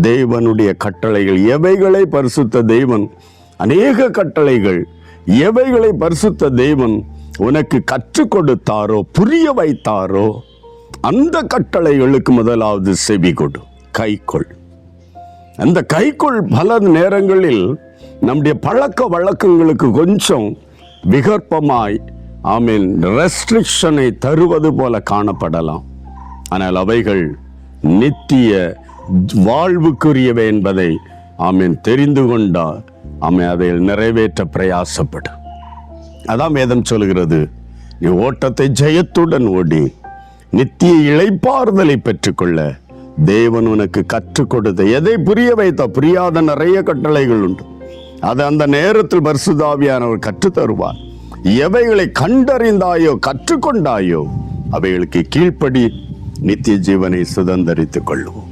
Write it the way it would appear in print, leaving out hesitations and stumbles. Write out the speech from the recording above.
தேவனுடைய கட்டளைகள் எவைகளை பரிசுத்த தேவன், அநேக கட்டளைகள் எவைகளை பரிசுத்த தேவன் உனக்கு கற்றுக் கொடுத்தாரோ, புரிய வைத்தாரோ, அந்த கட்டளைகளுக்கு முதலாவது செவி கொடு, கைக்கொள். அந்த கைக்கொள் பல நேரங்களில் நம்முடைய பழக்க வழக்கங்களுக்கு கொஞ்சம் விகற்பமாய் ரெஸ்ட்ரிக்ஷனை தருவது போல காணப்படலாம். ஆனால் அவைகள் நித்திய வாழ்வுக்குரியவை என்பதை தெரிந்து கொண்டால் அதை நிறைவேற்ற பிரயாசப்படும். அதான் வேதம் சொல்கிறது, நீ ஓட்டத்தை ஜெயத்துடன் ஓடி நித்திய இளைப்பாறுதலை பெற்றுக்கொள்ள தேவன் உனக்கு கற்றுக் கொடுத்த, எதை புரிய வைத்த, புரியாத நிறைய கட்டளைகள் உண்டு. அது அந்த நேரத்தில் பரிசுத்த ஆவியானவர் கற்றுத் தருவார். எவைகளை கண்டறிந்தாயோ, கற்றுக்கொண்டாயோ, அவைகளுக்கு கீழ்ப்படி நித்திய ஜீவனை சுதந்தரித்துக் கொள்ளுவோம்.